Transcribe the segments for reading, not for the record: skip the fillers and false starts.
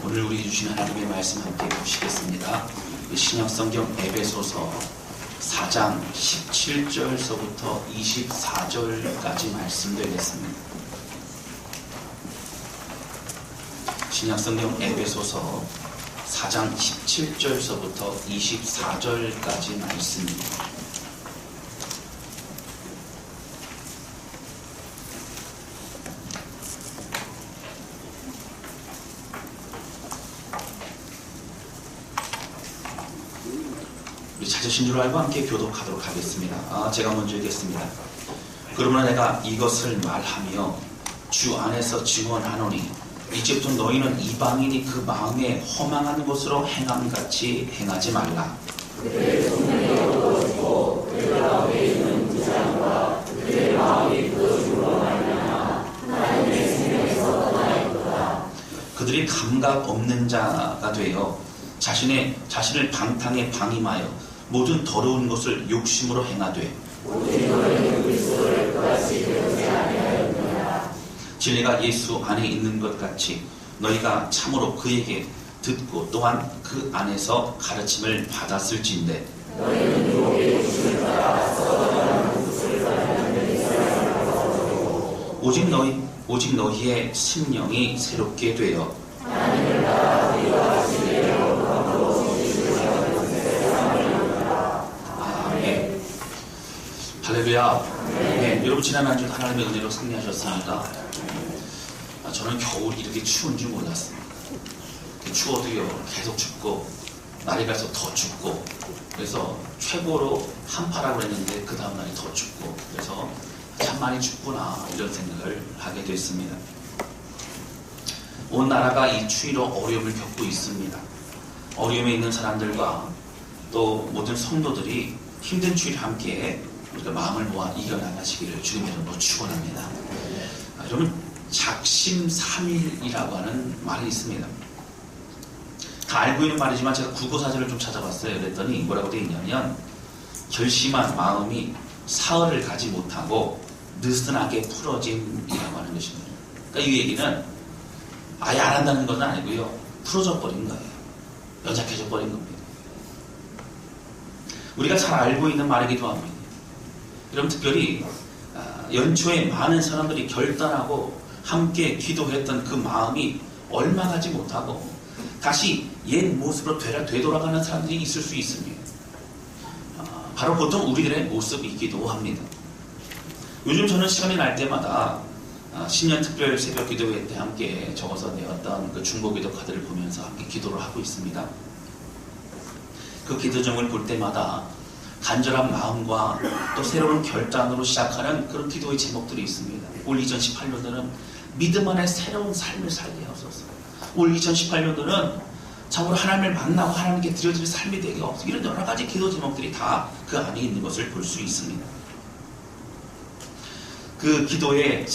오늘 우리 주신 하나님의 말씀 함께 보시겠습니다. 신약성경 에베소서 4장 17절서부터 24절까지 말씀 되겠습니다. 신약성경 에베소서 4장 17절서부터 24절까지 말씀입니다. 우리 찾으신 줄 알고 함께 교독하도록 하겠습니다. 제가 먼저 읽겠습니다. 그러므로 내가 이것을 말하며 주 안에서 증언하노니 이제부터 너희는 이방인이 그 마음에 허망한 것으로 행함같이 행하지 말라. 그들의 성령이 어두워지고 그들 가운데 있는 무장과 그들의 마음이 굳어짐으로 말미암아 하나님의 생명에서 떠나있도다. 그들이 감각 없는 자가 되어 자신을 방탕에 방임하여 모든 더러운 것을 욕심으로 행하되 진리가 예수 안에 있는 것 같이 너희가 참으로 그에게 듣고 또한 그 안에서 가르침을 받았을진데 오직 너희의 심령이 새롭게 되어 할렐루야. 네, 여러분 지난 한 주 하나님의 은혜로 승리하셨습니까? 저는 겨울이 이렇게 추운 줄 몰랐습니다. 추워도요 계속 춥고 날이 갈수록 더 춥고 그래서 최고로 한파라고 했는데 그 다음날이 더 춥고 그래서 참 많이 춥구나 이런 생각을 하게 됐습니다. 온 나라가 이 추위로 어려움을 겪고 있습니다. 어려움에 있는 사람들과 또 모든 성도들이 힘든 추위를 함께 우리가 마음을 모아 이겨나가시기를 주님의 이름으로 축원합니다. 여러분 작심삼일이라고 하는 말이 있습니다. 다 알고 있는 말이지만 제가 국어사전을 좀 찾아봤어요. 그랬더니 뭐라고 되어 있냐면 결심한 마음이 사흘을 가지 못하고 느슨하게 풀어짐이라고 하는 것입니다. 그러니까 이 얘기는 아예 안 한다는 건 아니고요. 풀어져 버린 거예요. 연착해져 버린 겁니다. 우리가 잘 알고 있는 말이기도 합니다. 여러분 특별히 연초에 많은 사람들이 결단하고 함께 기도했던 그 마음이 얼마 가지 못하고 다시 옛 모습으로 되돌아가는 사람들이 있을 수 있습니다. 바로 보통 우리들의 모습이기도 합니다. 요즘 저는 시간이 날 때마다 신년 특별 새벽 기도회 때 함께 적어서 내었던 그 중보기도 카드를 보면서 함께 기도를 하고 있습니다. 그 기도정을 볼 때마다 간절한 마음과 또 새로운 결단으로 시작하는 그런 기도의 제목들이 있습니다. 올 2018년도는 믿음 안에 새로운 삶을 살게 하소서. 올 2018년도는 참으로 하나님을 만나고 하나님께 드려질 삶이 되게 없어. 이런 여러 가지 기도 제목들이 다 그 안에 있는 것을 볼 수 있습니다. 그 기도의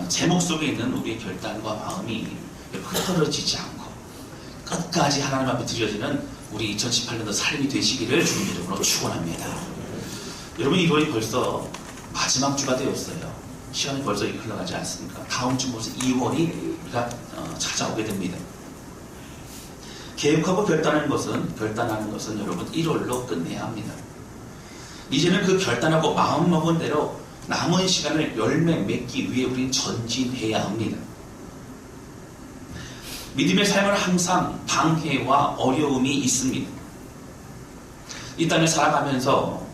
제목 속에 있는 우리의 결단과 마음이 흐트러지지 않고 끝까지 하나님 앞에 드려지는 우리 2018년도 삶이 되시기를 주님 이름으로 축원합니다. 여러분 1월이 벌써 마지막 주가 되었어요. 시간이 벌써 흘러가지 않습니까? 다음 주 벌써 2월이 우리가 찾아오게 됩니다. 계획하고 결단하는 것은 여러분 1월로 끝내야 합니다. 이제는 그 결단하고 마음먹은 대로 남은 시간을 열매 맺기 위해 우리는 전진해야 합니다. 믿음의 삶은 항상 방해와 어려움이 있습니다. 이 땅을 살아가면서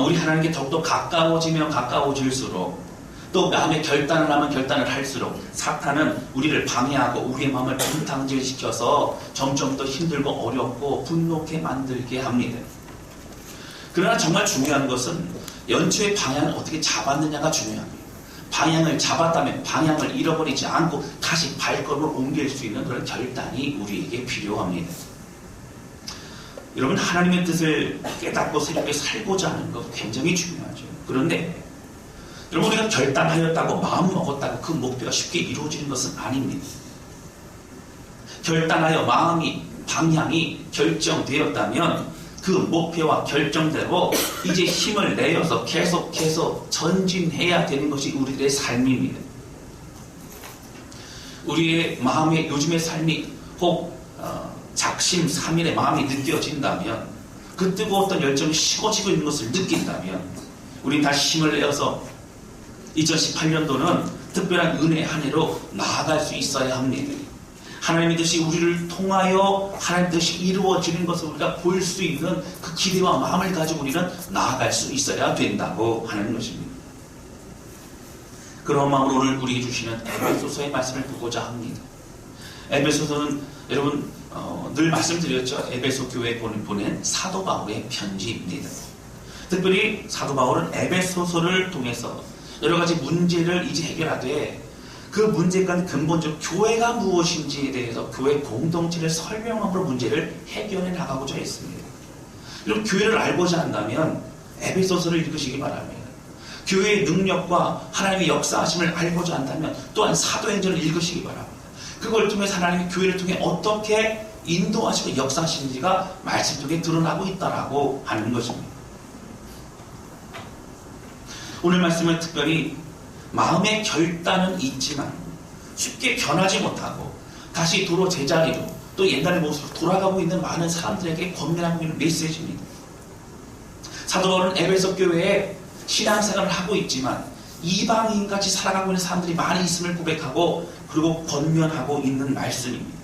우리 하나님께 더욱더 가까워지면 가까워질수록 또 마음에 결단을 하면 결단을 할수록 사탄은 우리를 방해하고 우리의 마음을 분탕질시켜서 점점 더 힘들고 어렵고 분노케 만들게 합니다. 그러나 정말 중요한 것은 연초의 방향을 어떻게 잡았느냐가 중요합니다. 방향을 잡았다면 방향을 잃어버리지 않고 다시 발걸음을 옮길 수 있는 그런 결단이 우리에게 필요합니다. 여러분 하나님의 뜻을 깨닫고 새롭게 살고자 하는 것 굉장히 중요하죠. 그런데 여러분 우리가 결단하였다고 마음먹었다고 그 목표가 쉽게 이루어지는 것은 아닙니다. 결단하여 마음이 방향이 결정되었다면 그 목표와 결정대로 이제 힘을 내어서 계속해서 전진해야 되는 것이 우리들의 삶입니다. 우리의 마음의 요즘의 삶이 혹 작심삼일의 마음이 느껴진다면, 그 뜨거웠던 열정이 식어지고 있는 것을 느낀다면, 우린 다시 힘을 내어서 2018년도는 특별한 은혜 한 해로 나아갈 수 있어야 합니다. 하나님의 뜻이 우리를 통하여 하나님의 뜻이 이루어지는 것을 우리가 볼 수 있는 그 기대와 마음을 가지고 우리는 나아갈 수 있어야 된다고 하는 것입니다. 그런 마음으로 오늘 우리에게 주시는 에베소서의 말씀을 보고자 합니다. 에베소서는 여러분 늘 말씀드렸죠. 에베소 교회에 보낸 사도 바울의 편지입니다. 특별히 사도 바울은 에베소서를 통해서 여러 가지 문제를 이제 해결하되, 그 문제가 근본적으로 교회가 무엇인지에 대해서 교회 공동체를 설명함으로 문제를 해결해 나가고자 했습니다. 여러분, 교회를 알고자 한다면 에베소서를 읽으시기 바랍니다. 교회의 능력과 하나님의 역사하심을 알고자 한다면 또한 사도행전을 읽으시기 바랍니다. 그걸 통해서 하나님의 교회를 통해 어떻게 인도하시고 역사하시는지가 말씀 속에 드러나고 있다라고 하는 것입니다. 오늘 말씀은 특별히 마음의 결단은 있지만 쉽게 변하지 못하고 다시 도로 제자리로 또 옛날의 모습으로 돌아가고 있는 많은 사람들에게 권면하고 있는 메시지입니다. 사도 바울은 에베소 교회에 신앙생활을 하고 있지만 이방인같이 살아가고 있는 사람들이 많이 있음을 고백하고 그리고 권면하고 있는 말씀입니다.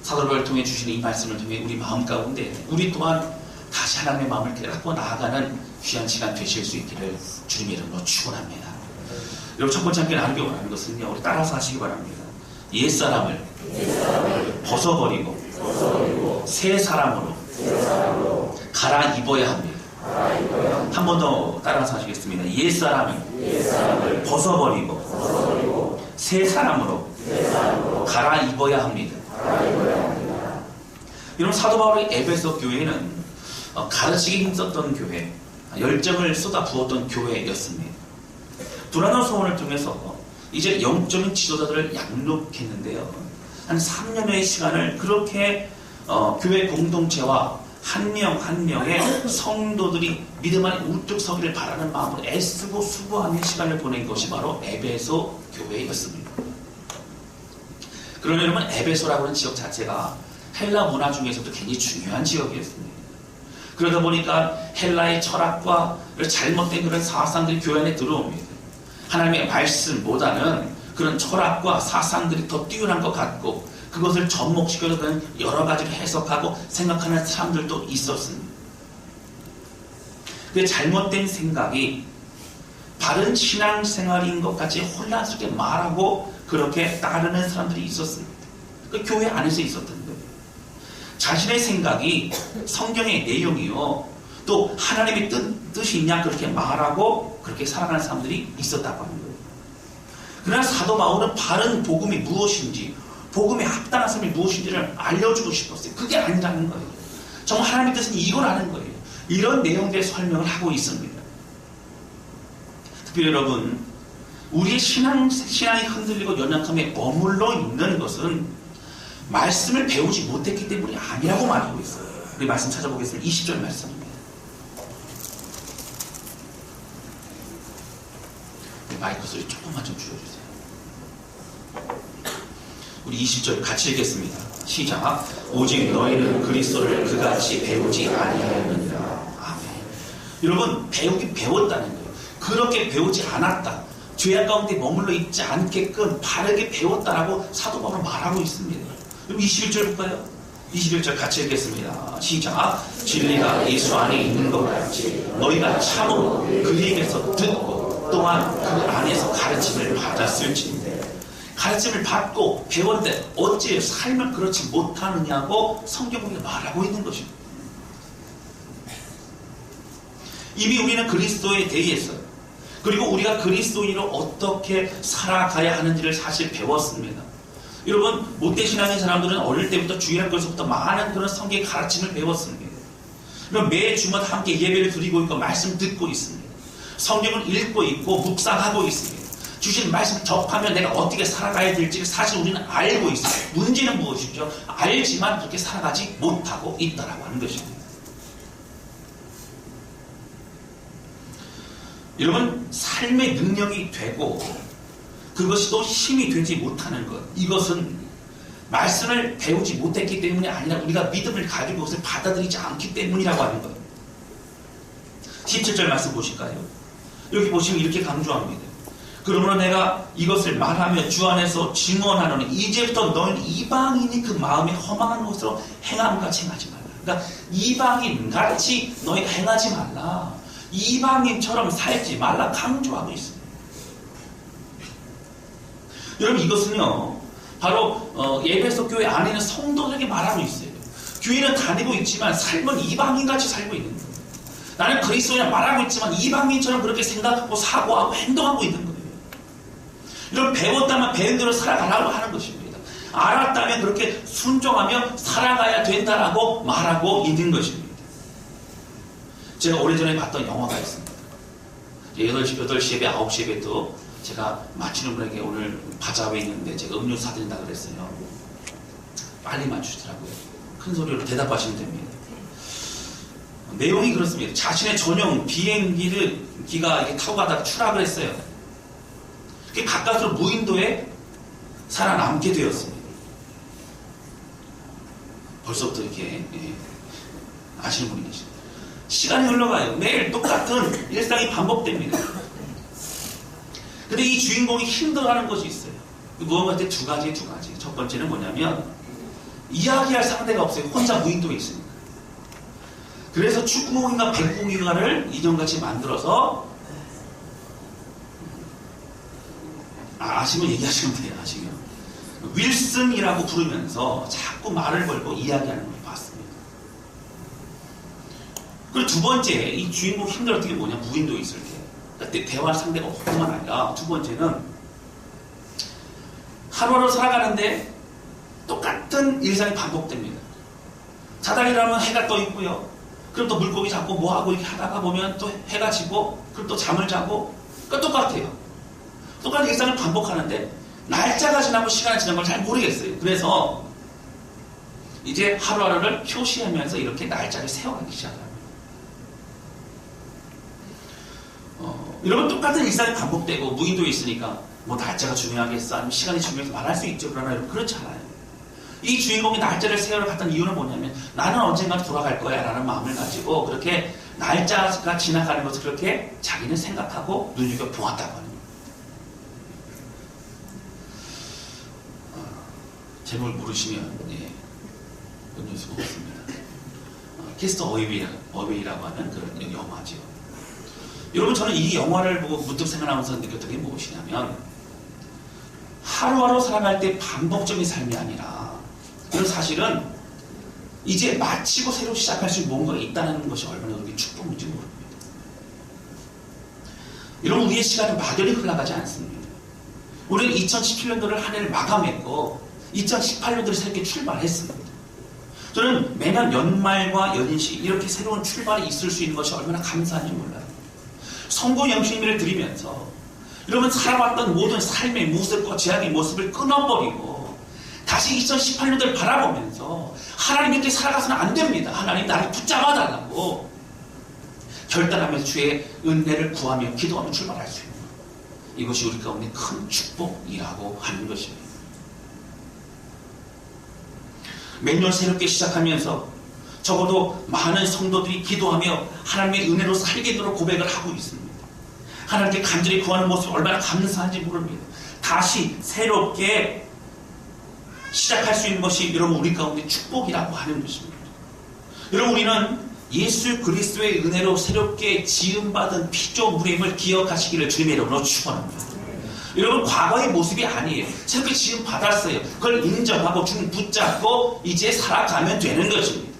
사도 바울을 통해 주시는 이 말씀을 통해 우리 마음 가운데 우리 또한 다시 하나님의 마음을 깨닫고 나아가는 귀한 시간 되실 수 있기를 주님의 이름으로 축원합니다. 여러분, 첫 번째 함께 나누기 원하는 것은요, 우리 따라서 하시기 바랍니다. 옛사람을 벗어버리고 새 사람으로 갈아입어야 합니다. 한 번 더 따라서 하시겠습니다. 옛사람을 벗어버리고 새 사람으로 갈아입어야 합니다. 이런 사도 바울의 에베소 교회는 가르치기 힘썼던 교회, 열정을 쏟아 부었던 교회였습니다. 두라노 소원을 통해서 이제 영적인 지도자들을 양육했는데요. 한 3년의 시간을 그렇게 교회 공동체와 한 명 한 명의 성도들이 믿음 안에 우뚝 서기를 바라는 마음으로 애쓰고 수고하는 시간을 보낸 것이 바로 에베소 교회였습니다. 그러나 여러분, 에베소라고 하는 지역 자체가 헬라 문화 중에서도 굉장히 중요한 지역이었습니다. 그러다 보니까 헬라의 철학과 잘못된 그런 사상들이 교회 안에 들어옵니다. 하나님의 말씀보다는 그런 철학과 사상들이 더 뛰어난 것 같고 그것을 접목시켜서 여러 가지를 해석하고 생각하는 사람들도 있었습니다. 그 잘못된 생각이 바른 신앙생활인 것 같이 혼란스럽게 말하고 그렇게 따르는 사람들이 있었습니다. 그 교회 안에서 있었던 거예요. 자신의 생각이 성경의 내용이요, 또 하나님의 뜻이 있냐 그렇게 말하고 그렇게 살아가는 사람들이 있었다고 하는 거예요. 그러나 사도 바울은 바른 복음이 무엇인지, 복음의 합당한 삶이 무엇인지를 알려주고 싶었어요. 그게 아니라는 거예요. 정말 하나님의 뜻은 이거라는 거예요. 이런 내용들의 설명을 하고 있습니다. 특별히 여러분, 우리의 신앙이 흔들리고 연약함에 머물러 있는 것은 말씀을 배우지 못했기 때문이 아니라고 말하고 있어요. 우리 말씀 찾아보겠습니다. 20절 말씀입니다. 마이크 소리 조금만 좀 줄여주세요. 우리 20절 같이 읽겠습니다. 시작. 오직 너희는 그리스도를 그같이 배우지 아니하였느니라. 아멘. 여러분, 배웠다는 거예요. 그렇게 배우지 않았다. 죄악 가운데 머물러 있지 않게끔 바르게 배웠다라고 사도 바울은 말하고 있습니다. 그럼 21절 볼까요? 21절 같이 읽겠습니다. 시작. 진리가 예수 안에 있는 것 같이 너희가 참으로 그에게서 듣고 또한 그 안에서 가르침을 받았을지인데, 가르침을 받고 배웠는데 어찌 삶을 그렇지 못하느냐고 성경이 말하고 있는 것입니다. 이미 우리는 그리스도에 대해서, 그리고 우리가 그리스도인으로 어떻게 살아가야 하는지를 사실 배웠습니다. 여러분, 모태신앙의 사람들은 어릴 때부터 주일학교에서부터 많은 그런 성경의 가르침을 배웠습니다. 그럼 매 주마다 함께 예배를 드리고 있고 말씀 듣고 있습니다. 성경을 읽고 있고 묵상하고 있습니다. 주신 말씀 접하면 내가 어떻게 살아가야 될지 사실 우리는 알고 있어요. 문제는 무엇이죠? 알지만 그렇게 살아가지 못하고 있다라고 하는 것입니다. 여러분, 삶의 능력이 되고 그것이 또 힘이 되지 못하는 것, 이것은 말씀을 배우지 못했기 때문이 아니라 우리가 믿음을 가지고 그것을 받아들이지 않기 때문이라고 하는 거예요. 17절 말씀 보실까요? 여기 보시면 이렇게 강조합니다. 그러므로 내가 이것을 말하며 주 안에서 증언하노니 이제부터 너희는 이방인이 그 마음에 허망한 것으로 행함같이 행하지 말라. 그러니까 이방인같이 너희가 행하지 말라. 이방인처럼 살지 말라 강조하고 있습니다. 여러분 이것은요 바로 에베소 교회 안에 있는 성도들에게 말하고 있어요. 교회는 다니고 있지만 삶은 이방인같이 살고 있는 거예요. 나는 그리스도인이라 말하고 있지만 이방인처럼 그렇게 생각하고 사고하고 행동하고 있는 거예요. 이런 배웠다면 배운 대로 살아가라고 하는 것입니다. 알았다면 그렇게 순종하며 살아가야 된다라고 말하고 있는 것입니다. 제가 오래전에 봤던 영화가 있습니다. 8시 예배, 9시 예배 또 제가 맞추는 분에게 오늘 바자회 있는데 제가 음료 사드린다 그랬어요. 빨리 맞추시더라고요. 큰 소리로 대답하시면 됩니다. 내용이 그렇습니다. 자신의 전용 비행기가 타고 가다가 추락을 했어요. 가까스로 무인도에 살아남게 되었습니다. 벌써부터 이렇게 아시는 분이 계십니다. 시간이 흘러가요. 매일 똑같은 일상이 반복됩니다. 근데 이 주인공이 힘들어하는 것이 있어요. 무언가 때 두 가지. 첫 번째는 뭐냐면 이야기할 상대가 없어요. 혼자 무인도에 있으니까. 그래서 축구공인가 백공인가를 인형같이 만들어서 아시면 얘기하시면 돼요. 아시면 윌슨이라고 부르면서 자꾸 말을 걸고 이야기하는 걸 봤습니다. 그리고 두 번째 이 주인공 힘들었던 게 뭐냐 무인도에 있을 때 그러니까 대화할 상대가 없뿐만 아니라 두 번째는 하루하루 살아가는데 똑같은 일상이 반복됩니다. 자다 일어나면 해가 떠 있고요. 그럼 또 물고기 잡고 뭐하고 이렇게 하다가 보면 또 해가 지고 그럼 또 잠을 자고 그러니까 똑같아요. 똑같은 일상을 반복하는데 날짜가 지나고 시간이 지난 걸 잘 모르겠어요. 그래서 이제 하루하루를 표시하면서 이렇게 날짜를 세워가기 시작합니다. 여러분 똑같은 일상이 반복되고 무인도에 있으니까 뭐 날짜가 중요하겠어 아니면 시간이 중요해서 말할 수 있죠. 그러나 여러분 그렇지 않아요. 이 주인공이 날짜를 세우러 갔던 이유는 뭐냐면 나는 언젠가 돌아갈 거야 라는 마음을 가지고 그렇게 날짜가 지나가는 것을 그렇게 자기는 생각하고 눈여겨보았다고 합니다. 제목을 모르시면 어려울 수가 없습니다. 캐스터 어웨이라고 하는 그런 영화죠. 여러분 저는 이 영화를 보고 문득 생각하면서 느꼈던 게 무엇이냐면 하루하루 살아갈 때 반복적인 삶이 아니라 그런 사실은 이제 마치고 새로 시작할 수 있는 뭔가가 있다는 것이 얼마나 그렇게 축복인지 모릅니다. 여러분 우리의 시간은 막연히 흘러가지 않습니다. 우리는 2017년도를 한 해를 마감했고 2018년도를 새롭게 출발했습니다. 저는 매년 연말과 연인시 이렇게 새로운 출발이 있을 수 있는 것이 얼마나 감사한지 몰라요. 성공 영신미를 드리면서 여러분 살아왔던 모든 삶의 모습과 제약의 모습을 끊어버리고 다시 2018년도를 바라보면서 하나님 이렇게 살아가서는 안 됩니다. 하나님 나를 붙잡아달라고 결단하면서 주의 은혜를 구하며 기도하며 출발할 수 있는 것. 이것이 우리 가운데 큰 축복이라고 하는 것입니다. 매년 새롭게 시작하면서 적어도 많은 성도들이 기도하며 하나님의 은혜로 살게도록 고백을 하고 있습니다. 하나님께 간절히 구하는 모습이 얼마나 감사한지 모릅니다. 다시 새롭게 시작할 수 있는 것이 여러분 우리 가운데 축복이라고 하는 것입니다. 여러분 우리는 예수 그리스도의 은혜로 새롭게 지음받은 피조물임을 기억하시기를 주님의 이름으로 축원합니다. 여러분 과거의 모습이 아니에요. 새롭게 지음받았어요. 그걸 인정하고 주님 붙잡고 이제 살아가면 되는 것입니다.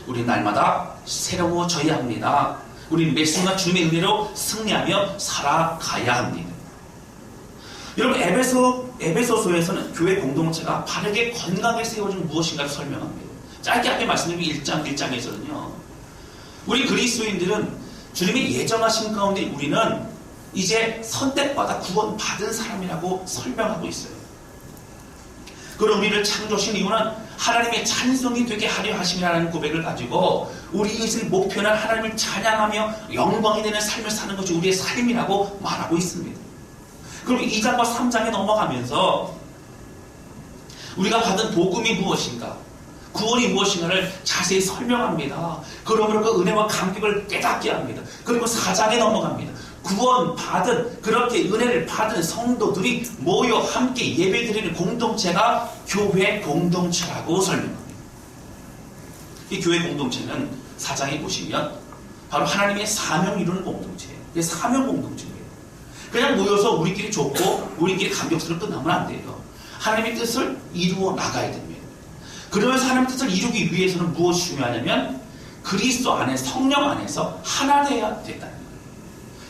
우리 날마다 새로워져야 합니다. 우리 매 순간 주님의 은혜로 승리하며 살아가야 합니다. 여러분 에베소서에서는 교회 공동체가 바르게 건강하게 세워진 무엇인가를 설명합니다. 짧게 말씀드리면 1장에서는요. 우리 그리스도인들은 주님의 예정하신 가운데 우리는 이제 선택받아 구원받은 사람이라고 설명하고 있어요. 그럼 우리를 창조하신 이유는 하나님의 찬송이 되게 하려 하심이라는 고백을 가지고 우리의 목표는 하나님을 찬양하며 영광이 되는 삶을 사는 것이 우리의 삶이라고 말하고 있습니다. 그럼 2장과 3장에 넘어가면서 우리가 받은 복음이 무엇인가, 구원이 무엇인가를 자세히 설명합니다. 그러므로 그 은혜와 감격을 깨닫게 합니다. 그리고 4장에 넘어갑니다. 구원 받은, 그렇게 은혜를 받은 성도들이 모여 함께 예배드리는 공동체가 교회 공동체라고 설명합니다. 이 교회 공동체는 4장에 보시면 바로 하나님의 사명을 이루는 공동체예요. 이게 사명 공동체예요. 그냥 모여서 우리끼리 좋고 우리끼리 감격스럽게 끝나면 안 돼요. 하나님의 뜻을 이루어 나가야 됩니다. 그러면서 하나님의 뜻을 이루기 위해서는 무엇이 중요하냐면 그리스도 안에, 성령 안에서 하나 되어야 된다는 거예요.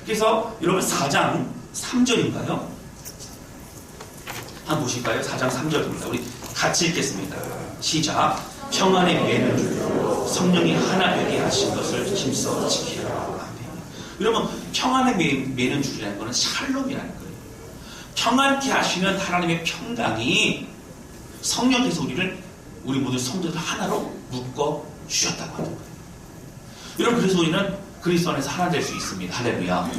그래서 여러분 4장 3절인가요? 한번 보실까요? 4장 3절입니다. 우리 같이 읽겠습니다. 시작. 평안의 매는 줄로 성령이 하나 되게 하신 것을 힘써 지키라. 아멘. 여러분, 평안의 매는 줄이라는 것은 샬롬이라는 거예요. 평안케 하시는 하나님의 평강이 성령께서 우리 모든 성도들 하나로 묶어 주셨다고 하는 거예요. 여러분, 그래서 우리는 그리스도 안에서 하나 될 수 있습니다. 할렐루야.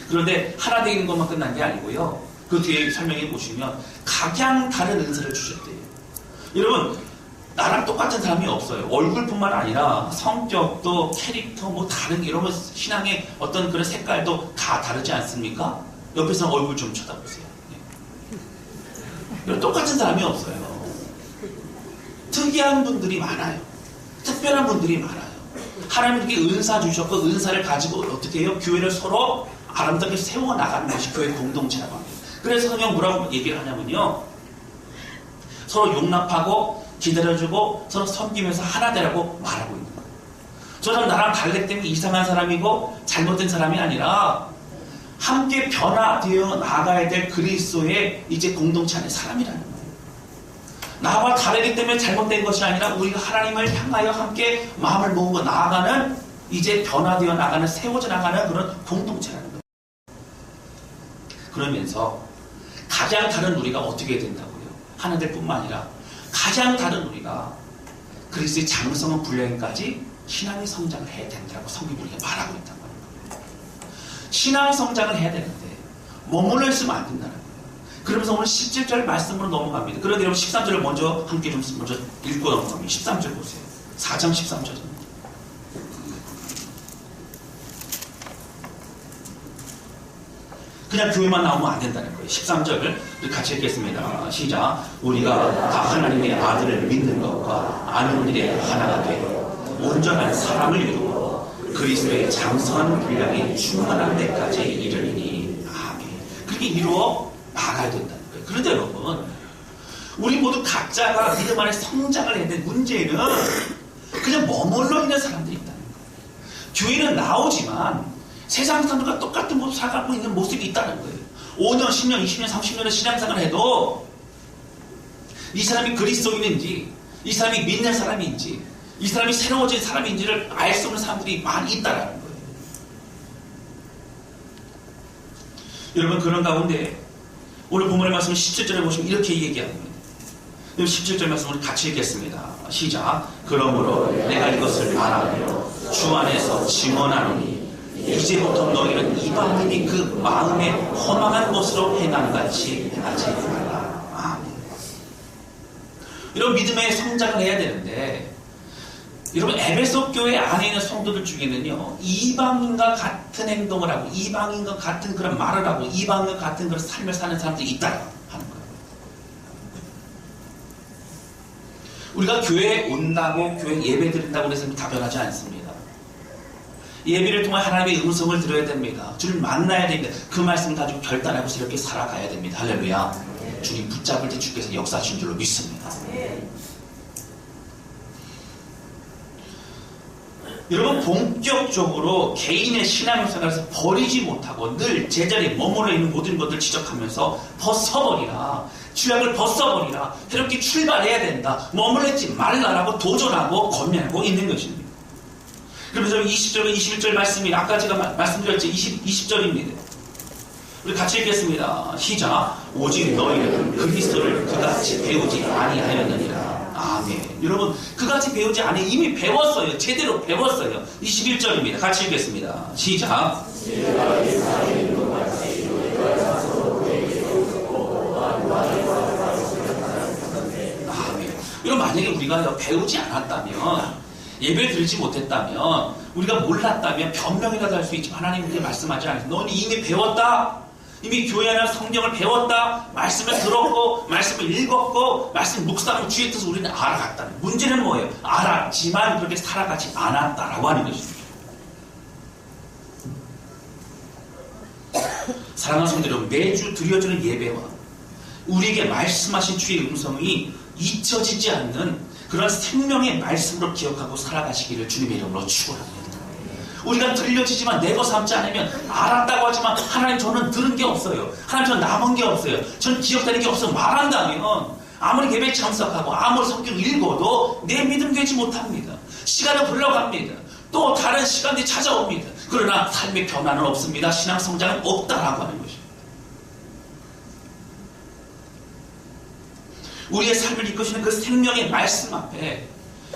그런데 하나 되는 것만 끝난 게 아니고요. 그 뒤에 설명해 보시면 각양 다른 은사를 주셨대요. 여러분, 나랑 똑같은 사람이 없어요. 얼굴뿐만 아니라 성격도, 캐릭터, 뭐 다른 이런 신앙의 어떤 그런 색깔도 다 다르지 않습니까? 옆에서 얼굴 좀 쳐다보세요. 네. 똑같은 사람이 없어요. 특이한 분들이 많아요. 특별한 분들이 많아요. 하나님께 은사 주셨고 은사를 가지고 어떻게 해요? 교회를 서로 아름답게 세워나가는 것이 교회 공동체라고 합니다. 그래서 성경 뭐라고 얘기를 하냐면요. 서로 용납하고 기다려주고 서로 섬기면서 하나 되라고 말하고 있는 거예요. 저 사람 나랑 달래 때문에 이상한 사람이고 잘못된 사람이 아니라 함께 변화되어 나가야 될 그리스도의 이제 공동체 안의 사람이라는 거예요. 나와 다르기 때문에 잘못된 것이 아니라 우리가 하나님을 향하여 함께 마음을 모으고 나아가는 이제 변화되어 나가는, 세워져 나가는 그런 공동체라는 거예요. 그러면서 가장 다른 우리가 어떻게 된다고요? 하나 될 뿐만 아니라 가장 다른 우리가 그리스도의 장성한 분량까지 신앙의 성장을 해야 된다고 성경이 우리가 말하고 있단 말이에요. 신앙 성장을 해야 되는데 머물러 있으면 안 된다는 거예요. 그러면서 오늘 17절 말씀으로 넘어갑니다. 그런데 여러분 13절을 먼저 함께 좀 먼저 읽고 넘어갑니다. 13절 보세요. 4장 13절입니다. 그냥 교회만 나오면 안 된다는 거예요. 13절 같이 읽겠습니다. 시작. 우리가 다 하나님의 아들을 믿는 것과 아는 일에 하나가 되어 온전한 사람을 이루고 그리스도의 장성한 분량이 충만한 데까지 이르리니. 아멘. 그렇게 이루어 나가야 된다는 거예요. 그런데 여러분, 우리 모두 각자가 믿음 안에 성장을 해야 되는 문제는 그냥 머물러 있는 사람들이 있다는 거예요. 교회는 나오지만 세상 사람들과 똑같은 모습 살아가고 있는 모습이 있다는 거예요. 5년, 10년, 20년, 30년의 신앙생활을 해도 이 사람이 그리스도인인지, 이 사람이 믿는 사람인지, 이 사람이 새로워진 사람인지를 알 수 없는 사람들이 많이 있다는 거예요. 여러분, 그런 가운데 오늘 본문의 말씀 17절에 보시면 이렇게 얘기합니다. 17절 말씀 우리 같이 읽겠습니다. 시작. 그러므로 내가 이것을 말하며 주 안에서 증언하노니 이제부터 너희는 이방인이 그 마음에 허망한 것으로 행한 같이 하지 말라. 아멘. 이런 믿음의 성장을 해야 되는데, 여러분 에베소 교회 안에 있는 성도들 중에는요, 이방인과 같은 행동을 하고 이방인과 같은 그런 말을 하고 이방인과 같은 그런 삶을 사는 사람들이 있다 하는 거예요. 우리가 교회에 온다고 교회 예배 드린다고 해서 다 변하지 않습니다. 예배를 통해 하나님의 음성을 들어야 됩니다. 주를 만나야 됩니다. 그 말씀 가지고 결단하고 이렇게 살아가야 됩니다. 할렐루야. 주님 붙잡을 때 주께서 역사하신 줄로 믿습니다. 여러분, 본격적으로 개인의 신앙생활에서 버리지 못하고 늘 제자리에 머물러 있는 모든 것들을 지적하면서 벗어버리라, 죄악을 벗어버리라, 이렇게 출발해야 된다, 머물러 있지 말라라고 도전하고 권면하고 있는 것입니다. 그러면서 20절, 21절 말씀이 아까 제가 말씀드렸죠. 20절입니다. 우리 같이 읽겠습니다. 시작. 오직 너희는 그리스도를 그같이 배우지 아니하였느니라. 아멘. 여러분, 그같이 배우지 아니, 이미 배웠어요. 제대로 배웠어요. 21절입니다. 같이 읽겠습니다. 시작. 이거 만약에 우리가 배우지 않았다면, 예배를 드리지 못했다면, 우리가 몰랐다면 변명이라도 할 수 있지만 하나님 우리에게 말씀하지 않으세요. 너는 이미 배웠다. 이미 교회 안에 성경을 배웠다. 말씀을 들었고 말씀을 읽었고 말씀 묵상하고 주의 뜻을 우리는 알아갔다는. 문제는 뭐예요? 알았지만 그렇게 살아가지 않았다라고 하는 것입니다. 사랑하는 성도 여러분, 매주 드려지는 예배와 우리에게 말씀하신 주의 음성이 잊혀지지 않는 그런 생명의 말씀으로 기억하고 살아가시기를 주님의 이름으로 축원합니다. 우리가 들려지지만 내거 삼지 않으면, 알았다고 하지만 하나님 저는 들은 게 없어요. 하나님 저는 남은 게 없어요. 전 기억되는 게 없어요. 말한다면 아무리 예배에 참석하고 아무리 성경 읽어도 내 믿음 되지 못합니다. 시간은 흘러갑니다. 또 다른 시간들이 찾아옵니다. 그러나 삶의 변화는 없습니다. 신앙 성장은 없다라고 하는 것입니다. 우리의 삶을 이끄시는 그 생명의 말씀 앞에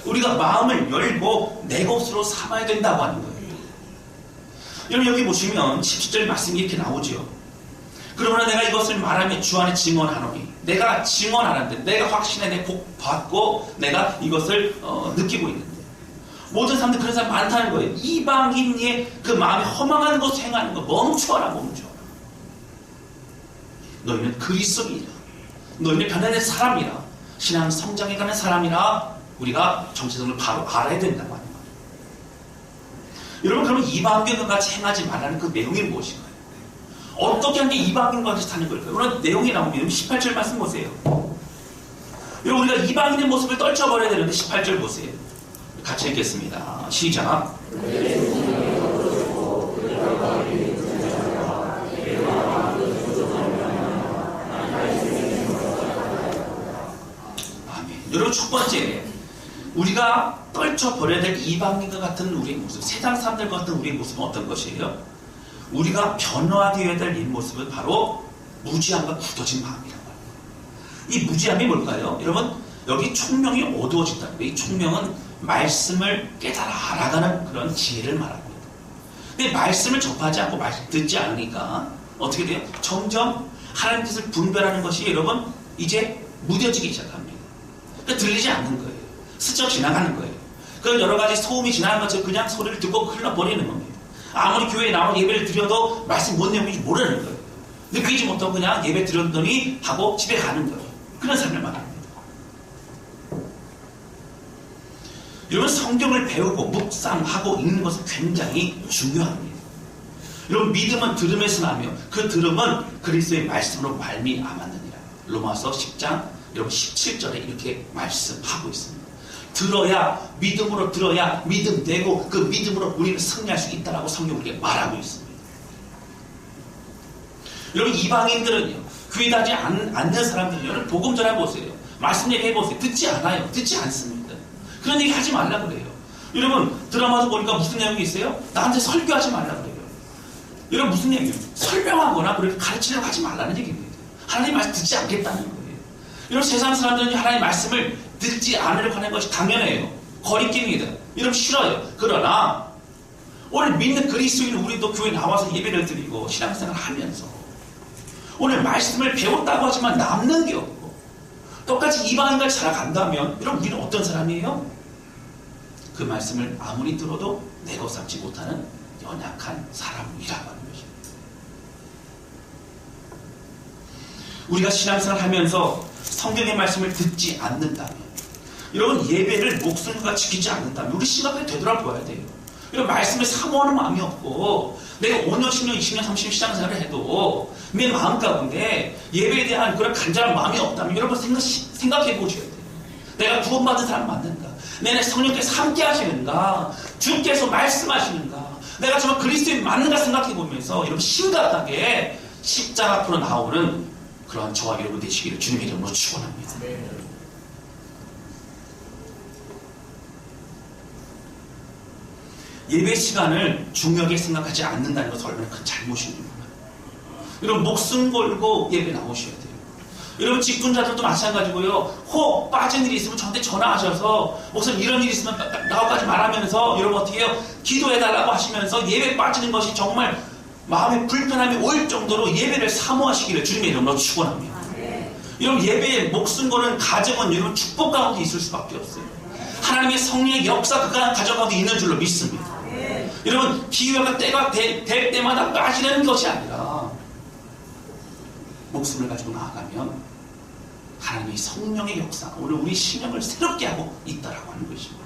우리가 마음을 열고 내 것으로 삼아야 된다고 하는 거예요. 여러분 여기 보시면 17절 말씀이 이렇게 나오죠. 그러므로 내가 이것을 말하며 주 안에 증언하노니, 내가 증언하는데 내가 확신해 내 복 받고 내가 이것을 느끼고 있는데, 모든 사람들 그런 사람 많다는 거예요. 이방인의 그 마음이 허망한 것을 행하는 거 멈춰라. 너희는 그리스도인이라. 너희는 변화된 사람이라. 신앙 성장해가는 사람이라. 우리가 정체성을 바로 알아야 된다고 하는 거예요. 여러분 그러면 이방인과 같이 행하지 말라는 그 내용이 무엇인가요? 어떻게 하는 게 이방인과 같이 사는 걸까요? 그런 내용이 나옵니다. 18절 말씀 보세요. 여러분 우리가 이방인의 모습을 떨쳐버려야 되는데 18절 보세요. 같이 읽겠습니다. 시작. 아멘. 여러분 첫 번째, 우리가 떨쳐버려야 될 이방인과 같은 우리의 모습, 세상 사람들과 같은 우리의 모습은 어떤 것이에요? 우리가 변화되어야 될 이 모습은 바로 무지함과 굳어진 마음이라고 합니다. 이 무지함이 뭘까요? 여러분 여기 총명이 어두워진다는 거예요. 이 총명은 말씀을 깨달아 알아가는 그런 지혜를 말합니다. 근데 말씀을 접하지 않고 듣지 않으니까 어떻게 돼요? 점점 하나님 뜻을 분별하는 것이 여러분 이제 무뎌지기 시작합니다. 그러니까 들리지 않는 거예요. 스쳐 지나가는 거예요. 그런 여러 가지 소음이 지나가는 것처럼 그냥 소리를 듣고 흘러버리는 겁니다. 아무리 교회에 나와 예배를 드려도 말씀 뭔 내용인지 모르는 거예요. 느끼지 못하고 그냥 예배 드렸더니 하고 집에 가는 거예요. 그런 삶을 말합니다. 여러분 성경을 배우고 묵상하고 읽는 것은 굉장히 중요합니다. 여러분 믿음은 들음에서 나며 그 들음은 그리스도의 말씀으로 말미암았느니라. 로마서 10장 여러분 17절에 이렇게 말씀하고 있습니다. 들어야, 믿음으로 들어야 믿음 되고 그 믿음으로 우리는 승리할 수 있다라고 성경이 우리에게 말하고 있습니다. 여러분 이방인들은요, 교회 다니지 않는 사람들은요, 여러분 복음 전해보세요. 말씀 얘기해보세요. 듣지 않아요. 듣지 않습니다. 그런 얘기 하지 말라 그래요. 여러분 드라마도 보니까 무슨 내용이 있어요? 나한테 설교하지 말라 그래요. 여러분 무슨 얘기예요? 설명하거나 그렇게 가르치려고 하지 말라는 얘기입니다. 하나님 말씀 듣지 않겠다는 거예요. 여러분 세상 사람들은 하나님 말씀을 듣지 않으려고 하는 것이 당연해요. 거리낌입니다. 여러분 싫어요. 그러나 오늘 믿는 그리스도인 우리도 교회 나와서 예배를 드리고 신앙생활을 하면서 오늘 말씀을 배웠다고 하지만 남는 게 없고 똑같이 이방인같이 살아간다면 여러분 우리는 어떤 사람이에요? 그 말씀을 아무리 들어도 내거 삼지 못하는 연약한 사람이라고 하는 것입니다. 우리가 신앙생활을 하면서 성경의 말씀을 듣지 않는다면, 여러분 예배를 목숨과 지키지 않는다면 우리 심각하게 되돌아보아야 돼요. 여러분 말씀을 사모하는 마음이 없고 내가 5년, 10년, 20년, 30년 신앙생활을 해도 내 마음 가운데 예배에 대한 그런 간절한 마음이 없다면 여러분 생각해 보셔야 돼요. 내가 구원받은 사람 맞는가? 내내 성령께서 함께 하시는가? 주께서 말씀하시는가? 내가 정말 그리스도인 맞는가 생각해 보면서 여러분 심각하게 십자가 앞으로 나오는 그러한 저와 여러분 되시기를 주님의 이름으로 축원합니다. 예배 시간을 중요하게 생각하지 않는다는 것은 얼마나 큰 잘못입니다. 여러분 목숨 걸고 예배 나오셔야 돼요. 여러분 직분자들도 마찬가지고요. 혹 빠진 일이 있으면 저한테 전화하셔서 목사님 이런 일이 있으면 나오까지 말하면서 여러분 어떻게 해요? 기도해달라고 하시면서 예배 빠지는 것이 정말 마음에 불편함이 올 정도로 예배를 사모하시기를 주님의 이름으로 축원합니다. 여러분 예배에 목숨 거는 가정은 여러분 축복 가운데 있을 수밖에 없어요. 하나님의 성령의 역사 그 가정 가운데 있는 줄로 믿습니다. 여러분 기회가 때가 될 때마다 빠지는 것이 아니라 목숨을 가지고 나아가면 하나님의 성령의 역사가 오늘 우리 신령을 새롭게 하고 있다라고 하는 것입니다.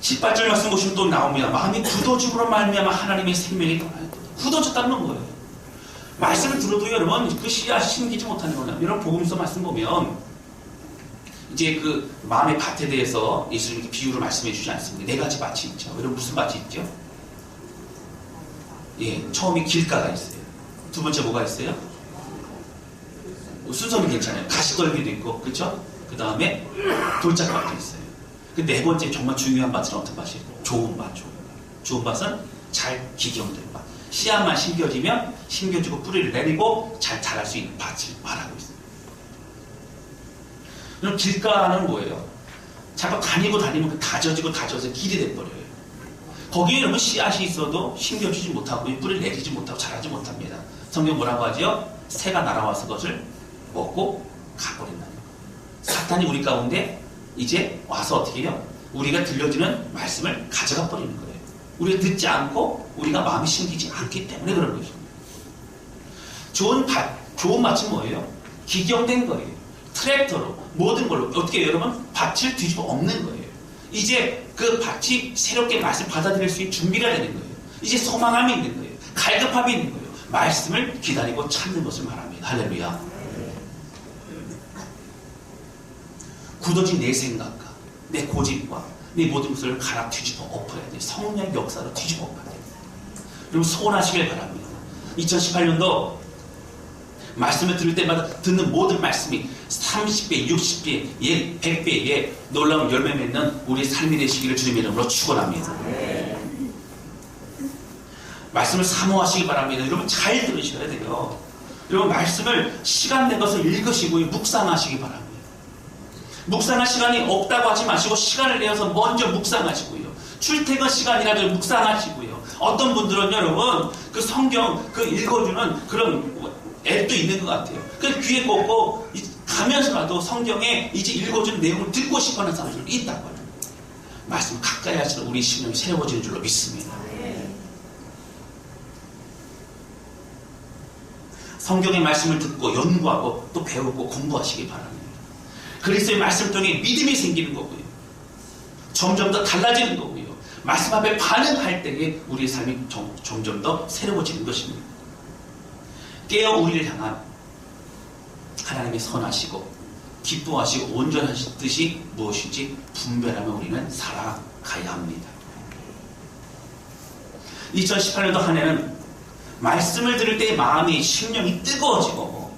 18절 말씀 보시면 또 나옵니다. 마음이 굳어짐으로 말미암아 하나님의 생명이 떠나요. 굳어졌다는 거예요. 말씀을 들어도 여러분 그 씨앗이 심기지 못하는 거냐. 여러분 복음서 말씀 보면 이제 그 마음의 밭에 대해서 예수님이 비유를 말씀해 주지 않습니다. 네 가지 밭이 있죠. 여러분 무슨 밭이 있죠? 예, 처음에 길가가 있어요. 두 번째 뭐가 있어요? 순서는 괜찮아요. 가시떨기도 있고, 그렇죠? 그 다음에 돌짝밭도 있어요. 그 네 번째 정말 중요한 밭은 어떤 밭이에요? 좋은 밭, 좋은 밭. 좋은 밭은 잘 기경된 밭. 씨앗만 심겨지고 뿌리를 내리고 잘 자랄 수 있는 밭을 말하고 있어요. 그럼 길가는 뭐예요? 자꾸 다니면 다져지고 다져서 길이 돼버려요. 거기에 여러분 씨앗이 있어도 심겨지지 못하고 뿌리를 내리지 못하고 자라지 못합니다. 성경 뭐라고 하죠? 새가 날아와서 그것을 먹고 가버린다는 거예요. 사탄이 우리 가운데 이제 와서 어떻게 해요? 우리가 들려주는 말씀을 가져가 버리는 거예요. 우리가 듣지 않고 우리가 마음이 심기지 않기 때문에 그런 것입니다. 좋은 밭은 뭐예요? 기경된 거예요. 트랙터로 모든 걸로 어떻게 해요, 여러분? 밭을 뒤집어 엎는 거예요. 이제 그 밭이 새롭게 말씀 받아들일 수 있는 준비가 되는 거예요. 이제 소망함이 있는 거예요. 갈급함이 있는 거예요. 말씀을 기다리고 찾는 것을 말합니다. 할렐루야. 굳어진 내 생각과 내 고집과 내 모든 것을 갈아 뒤집어 엎어야 돼. 성령의 역사로 뒤집어 엎어야 돼. 여러분 소원하시길 바랍니다. 2018년도 말씀을 들을 때마다 듣는 모든 말씀이 30배, 60배, 100배의 놀라운 열매 맺는 우리 삶이 되시기를 주님의 이름으로 축원합니다. 말씀을 사모하시기 바랍니다. 여러분 잘 들으셔야 돼요. 여러분 말씀을 시간 내 것을 읽으시고 묵상하시기 바랍니다. 묵상할 시간이 없다고 하지 마시고 시간을 내어서 먼저 묵상하시고요. 출퇴근 시간이라도 묵상하시고요. 어떤 분들은 여러분 그 성경 그 읽어주는 그런 앱도 있는 것 같아요. 그 귀에 꽂고 가면서라도 성경에 이제 읽어주는 내용을 듣고 싶어하는 사람들이 있다고 해요. 말씀 가까이 하시는 우리 심령이 새로워지는 줄로 믿습니다. 성경의 말씀을 듣고 연구하고 또 배우고 공부하시기 바랍니다. 그리스도의 말씀 통해 믿음이 생기는 거고요. 점점 더 달라지는 거고요. 말씀 앞에 반응할 때에 우리의 삶이 점점 더 새로워지는 것입니다. 깨어 우리를 향한 하나님의 선하시고 기뻐하시고 온전하신 뜻이 무엇인지 분별하며 우리는 살아가야 합니다. 2018년도 한 해는 말씀을 들을 때 마음이 심령이 뜨거워지고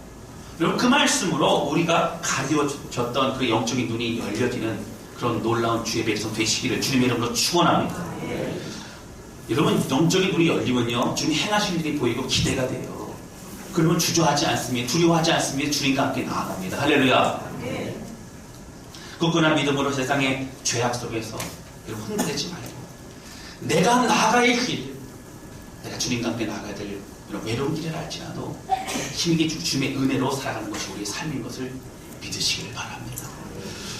여러분 그 말씀으로 우리가 가려졌던 그 영적인 눈이 열려지는 그런 놀라운 주의 백성 되시기를 주님의 이름으로 축원합니다. 여러분 영적인 눈이 열리면요 주님 행하실 일이 보이고 기대가 돼요. 그러면 주저하지 않습니다. 두려워하지 않습니다. 주님과 함께 나아갑니다. 할렐루야. 굳건한 믿음으로 세상의 죄악 속에서 흔들리지 말고 내가 나아갈 길, 내가 주님과 함께 나아가야 될 이런 외로운 길을 알지라도 힘있게 주님의 은혜로 살아가는 것이 우리의 삶인 것을 믿으시기를 바랍니다.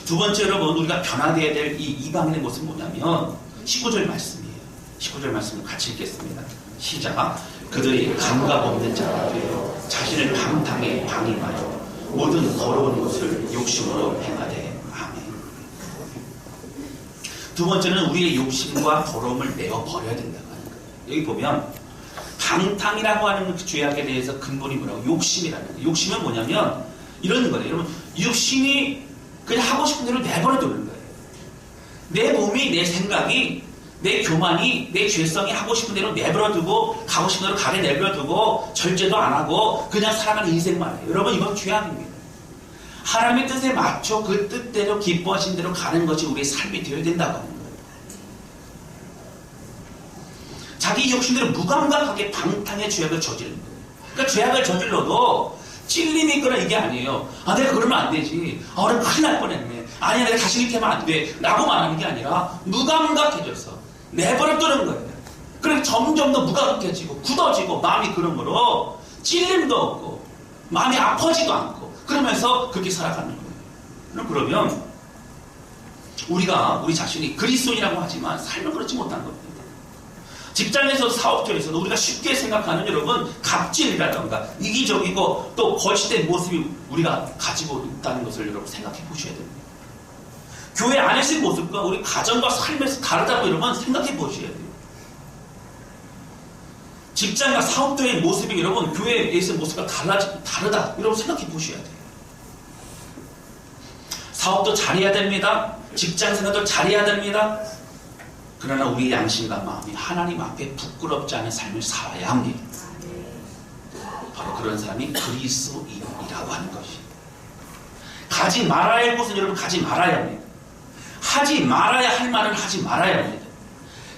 두 번째 여러분 우리가 변화되어야 될 이 이방인의 모습은 뭐냐면 19절 말씀이에요. 19절 말씀을 같이 읽겠습니다. 시작. 그들이 감각 없는 자가 되어 자신을 방탕에 방임하여 모든 더러운 것을 욕심으로 행하되. 아멘. 두 번째는 우리의 욕심과 더러움을 내어버려야 된다고 하는 거예요. 여기 보면 방탕이라고 하는 그 죄악에 대해서 근본이 뭐라고? 욕심이라는 거예요. 욕심은 뭐냐면 이런 거예요. 여러분 육신이 그냥 하고 싶은 대로 내버려 두는 거예요. 내 몸이, 내 생각이, 내 교만이, 내 죄성이 하고 싶은 대로 내버려두고 가고 싶은 대로 가게 내버려두고 절제도 안 하고 그냥 살아가는 인생만 해요. 여러분 이건 죄악입니다. 하나님의 뜻에 맞춰 그 뜻대로 기뻐하신 대로 가는 것이 우리의 삶이 되어야 된다고 하는 거예요. 자기 욕심대로 무감각하게 방탕의 죄악을 저지르는 거예요. 그러니까 죄악을 저질러도 찔림이 있거나 이게 아니에요. 아 내가 그러면 안 되지. 아 오늘 큰일 날 뻔했네. 아니야 내가 다시 이렇게 하면 안 돼. 라고 말하는 게 아니라 무감각해져서 내버려두는 거예요. 그래서 점점 더 무감각해지고 굳어지고 마음이 그런 거로 찔림도 없고 마음이 아파지도 않고 그러면서 그렇게 살아가는 거예요. 그러면 우리 자신이 그리스도인이라고 하지만 삶은 그렇지 못한 겁니다. 직장에서 사업적에서도 우리가 쉽게 생각하는 여러분 갑질이라던가 이기적이고 또 거짓된 모습이 우리가 가지고 있다는 것을 여러분 생각해 보셔야 됩니다. 교회 안에서의 모습과 우리 가정과 삶에서 다르다고 여러분 생각해 보셔야 돼요. 직장과 사업도의 모습이 여러분 교회에서의 모습과 다르다 여러분 생각해 보셔야 돼요. 사업도 잘해야 됩니다. 직장 생활도 잘해야 됩니다. 그러나 우리의 양심과 마음이 하나님 앞에 부끄럽지 않은 삶을 살아야 합니다. 바로 그런 사람이 그리스도인이라고 하는 것이. 가지 말아야 할 것은 여러분 가지 말아야 합니다. 하지 말아야 할 말은 하지 말아야 합니다.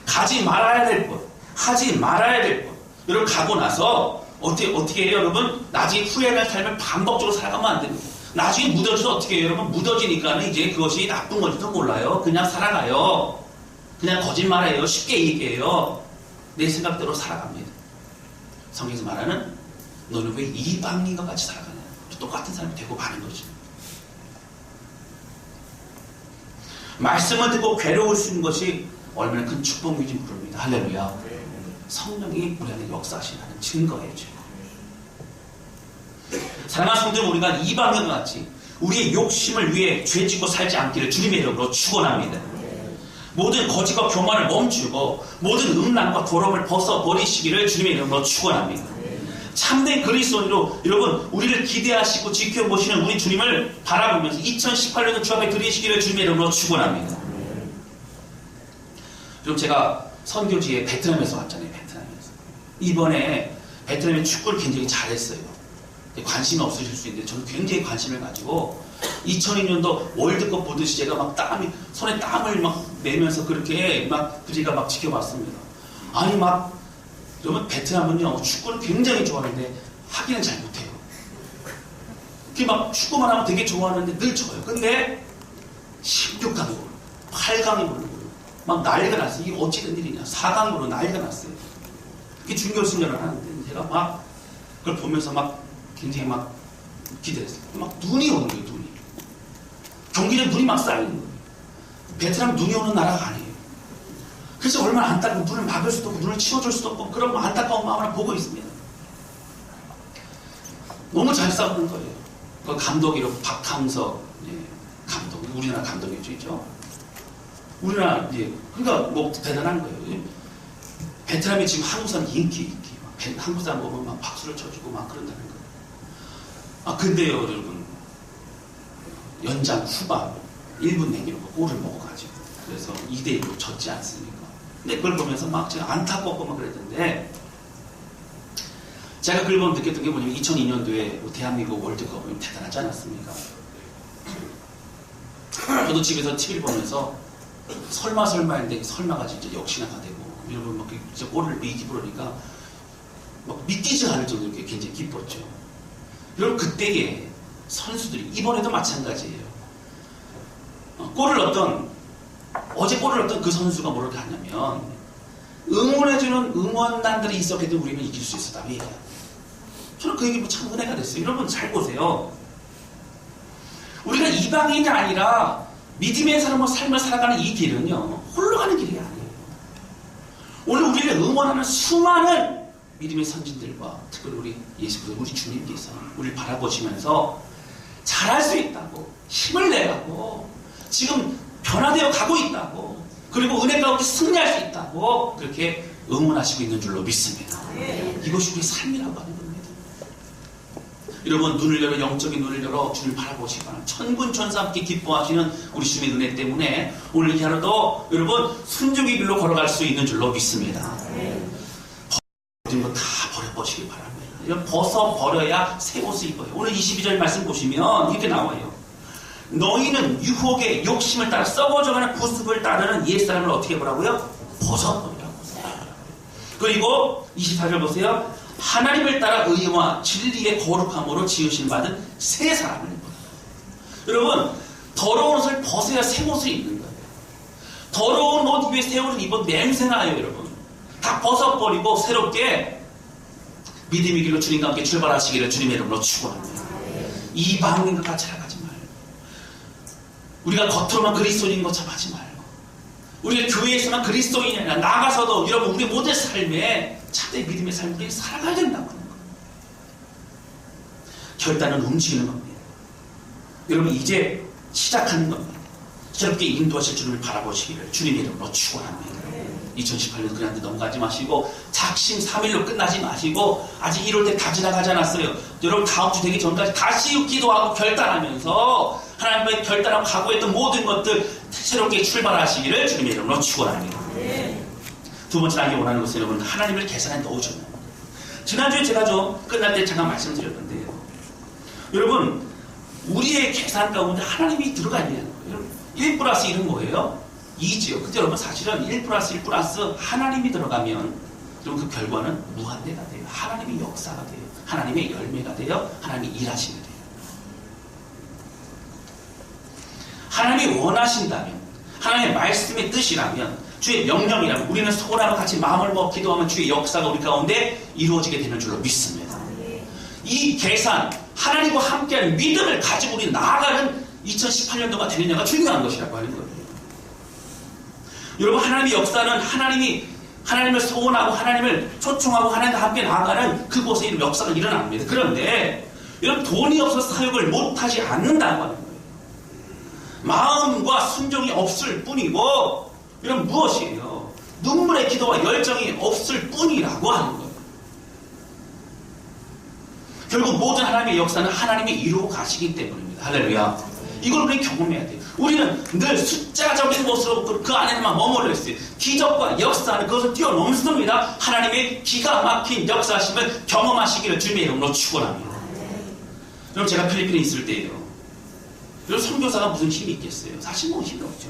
가지 말아야 될 것, 하지 말아야 될 것. 여러분 가고 나서 어떻게 해요 여러분? 나중에 후회할 삶을 반복적으로 살아가면 안 됩니다. 나중에 묻어져서 어떻게 해요 여러분? 묻어지니까는 이제 그것이 나쁜 건지도 몰라요. 그냥 살아가요. 그냥 거짓말해요. 쉽게 얘기해요. 내 생각대로 살아갑니다. 성경에서 말하는 너는 왜 이방인과 같이 살아가냐. 똑같은 사람이 되고 마는 거죠. 말씀을 듣고 괴로울 수 있는 것이 얼마나 큰 축복인지 모릅니다. 할렐루야. 성령이 우리 안에 역사하시는 증거예요. 사랑하는 성도들, 우리가 이방인과 같이 우리의 욕심을 위해 죄짓고 살지 않기를 주님의 이름으로 축원합니다. 모든 거짓과 교만을 멈추고 모든 음란과 더러움을 벗어버리시기를 주님의 이름으로 축원합니다. 참된 그리스도인으로 여러분 우리를 기대하시고 지켜보시는 우리 주님을 바라보면서 2018년도 주 앞에 드리시기를 주님의 이름으로 축원합니다. 그럼 제가 선교지에 베트남에서 왔잖아요. 베트남에서 이번에 베트남의 축구를 굉장히 잘했어요. 관심이 없으실 수 있는데 저는 굉장히 관심을 가지고 2002년도 월드컵 보듯이 제가 막 손에 땀을 막 내면서 그렇게 막 제가 막 지켜봤습니다. 아니 막 여러분 베트남은요 축구를 굉장히 좋아하는데 하기는 잘 못해요. 이렇게 막 축구만 하면 되게 좋아하는데 늘 져요. 근데 16강으로 8강으로 막 난리가 났어요. 이게 어찌된 일이냐. 4강으로 난리가 났어요. 이렇게 준결승전을 하는데 제가 막 그걸 보면서 막 굉장히 막 기대했어요. 막 눈이 오는 거예요. 눈이. 경기장에 눈이 막 쌓이는 거예요. 베트남 눈이 오는 나라가 아니에요. 그래서 얼마나 안타깝고 눈을 막을 수도 없고 눈을 치워줄 수도 없고 그런 안타까운 마음을 보고 있습니다. 너무 잘 싸우는 거예요. 그 감독이로 박항석 감독, 우리나라 감독이죠. 우리나라 그러니까 뭐 대단한 거예요. 베트남이 지금 한국 사람 인기 한국 사람 보면 막 박수를 쳐주고 막 그런다는 거예요. 근데요 여러분 연장 후반 1분 내기로 골을 먹어가지고 그래서 2대1로 졌지 않습니까? 근데 그걸 보면서 막 제가 안타깝고 막 그랬는데 제가 그걸 보면 느꼈던 게 뭐냐면 2002년도에 대한민국 월드컵이 대단하지 않았습니까? 저도 집에서 TV를 보면서 설마 했는데 설마가 진짜 역시나 다 되고 여러분 막 진짜 골을 이기고 그러니까 막 믿기지 않을 정도로 이렇게 굉장히 기뻤죠. 여러분 그때에 선수들이 이번에도 마찬가지예요. 어제 골을 넣었던 그 선수가 뭐라고 하냐면 응원해주는 응원단들이 있었기 때문에 우리는 이길 수 있었다고 얘기해요. 저는 그 얘기 참 은혜가 됐어요. 여러분 잘 보세요. 우리가 이방인이 아니라 믿음의 삶을 살아가는 이 길은요 홀로 가는 길이 아니에요. 오늘 우리를 응원하는 수많은 믿음의 선진들과 특별히 우리 예수 그리스도 우리 주님께서 우리를 바라보시면서 잘할 수 있다고 힘을 내라고 지금 변화되어 가고 있다고 그리고 은혜 가운데 승리할 수 있다고 그렇게 응원하시고 있는 줄로 믿습니다. 이것이 우리 삶이라고 하는 겁니다. 여러분 눈을 열어 영적인 눈을 열어 주님을 바라보시기 바랍니다. 천군 천사 함께 기뻐하시는 우리 주님의 은혜 때문에 오늘 이 하루도 여러분 순종의 길로 걸어갈 수 있는 줄로 믿습니다. 모든 거 다 버려보시기 바랍니다. 이런 벗어버려야 새 옷을 입어요. 오늘 22절 말씀 보시면 이렇게 나와요. 너희는 유혹의 욕심을 따라 썩어져가는 구습을 따르는 옛사람을 어떻게 보라고요? 벗어버리라고. 그리고 24절 보세요. 하나님을 따라 의와 진리의 거룩함으로 지으신 받은 새 사람을 입어라. 여러분 더러운 옷을 벗어야 새 옷을 입는 거예요. 더러운 옷 위에 새 옷을 입어도 냄새나요. 여러분 다 벗어버리고 새롭게 믿음의 길로 주님과 함께 출발하시기를 주님의 이름으로 축원합니다. 이방인과 같이 살아가지 말고, 우리가 겉으로만 그리스도인인 것처럼 하지 말고, 우리가 교회에서만 그리스도인이 아니라 나가서도 여러분 우리 모든 삶에 참된 믿음의 삶을 우리 살아가야 된다고 하는 거예요. 결단은 움직이는 겁니다. 여러분 이제 시작하는 겁니다. 새롭게 인도하실 주님을 바라보시기를 주님의 이름으로 축원합니다. 2018년 그냥 넘어가지 마시고 작심 3일로 끝나지 마시고 아직 1월 때 다 지나가지 않았어요. 여러분 다음 주 되기 전까지 다시 기도하고 결단하면서 하나님의 결단하고 각오했던 모든 것들 새롭게 출발하시기를 주님의 이름으로 축원합니다. 두 번째 하기 원하는 것은 여러분 하나님을 계산에 넣으셨는 겁니다. 지난주에 제가 좀 끝날 때 잠깐 말씀드렸는데요. 여러분 우리의 계산 가운데 하나님이 들어가 있는 거예요. 1 플러스 1은 뭐예요? 2지요. 근데 여러분 사실은 1 플러스 1 플러스 하나님이 들어가면 여러분 그 결과는 무한대가 돼요. 하나님의 역사가 돼요. 하나님의 열매가 돼요. 하나님이 일하시게 돼요. 하나님이 원하신다면, 하나님의 말씀의 뜻이라면, 주의 명령이라면 우리는 소원하고 같이 마음을 먹고 기도하면 주의 역사가 우리 가운데 이루어지게 되는 줄로 믿습니다. 이 계산, 하나님과 함께하는 믿음을 가지고 우리 나아가는 2018년도가 되느냐가 중요한 것이라고 하는 거예요. 여러분 하나님의 역사는 하나님을 소원하고 하나님을 초청하고 하나님과 함께 나아가는 그곳에 역사가 일어납니다. 그런데 여러분 돈이 없어서 사역을 못하지 않는다고 하는 거예요. 마음과 순종이 없을 뿐이고 여러분 무엇이에요? 눈물의 기도와 열정이 없을 뿐이라고 하는 거예요. 결국 모든 하나님의 역사는 하나님이 이루어 가시기 때문입니다. 할렐루야. 이걸 우리 경험해야 돼요. 우리는 늘 숫자적인 것으로 그 안에만 머물러 있어요. 기적과 역사는 그것을 뛰어넘습니다. 하나님의 기가 막힌 역사하심을 경험하시기를 주님의 이름으로 축원합니다. 여러분 제가 필리핀에 있을 때예요. 여러분 선교사가 무슨 힘이 있겠어요? 사실 뭐 힘이 없죠.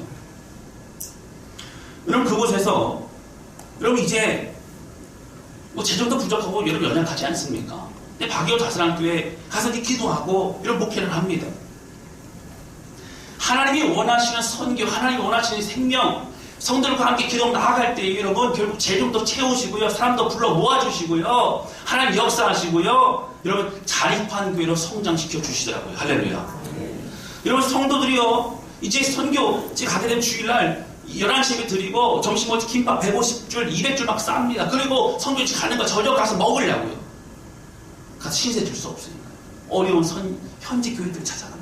여러분 그곳에서 여러분 이제 뭐 재정도 부족하고 여러분 연약하지 않습니까? 근데 박이호 다스랑교회 가서 기도하고 이런 목회를 합니다. 하나님이 원하시는 선교, 하나님이 원하시는 생명, 성들과 함께 기도 나아갈 때 여러분 결국 재정도 채우시고요, 사람도 불러 모아주시고요, 하나님 역사하시고요, 여러분 자립한 교회로 성장시켜 주시더라고요. 할렐루야. 여러분 성도들이요, 이제 선교 이제 가게 되면 주일날 11시에 드리고 점심 먹을 때 김밥 150줄, 200줄 막 쌉니다. 그리고 선교지 가는 거 저녁 가서 먹으려고요. 가서 신세 줄 수 없으니까 어려운 현지 교회들 찾아갑니다.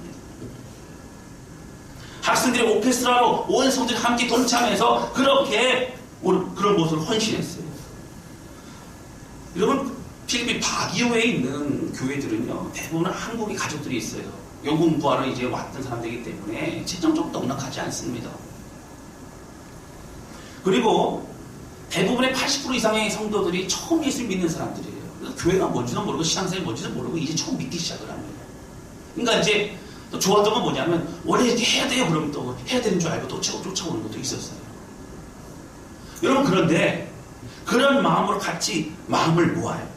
학생들이 오케스트라로 온 성들이 함께 동참해서 그렇게 그런 모습을 헌신했어요. 여러분 필리핀 바기오에 있는 교회들은요 대부분 한국의 가족들이 있어요. 영공부하러 이제 왔던 사람들이기 때문에 재정적으로 넉넉하지 않습니다. 그리고 대부분의 80% 이상의 성도들이 처음 예수 믿는 사람들이에요. 교회가 뭔지도 모르고 신앙생활이 뭔지도 모르고 이제 처음 믿기 시작을 합니다. 그러니까 이제 또 좋았던 건 뭐냐면 원래 이렇게 해야 돼요 그러면 또 해야 되는 줄 알고 또 쫓아오는 것도 있었어요. 여러분 그런데 그런 마음으로 같이 마음을 모아요.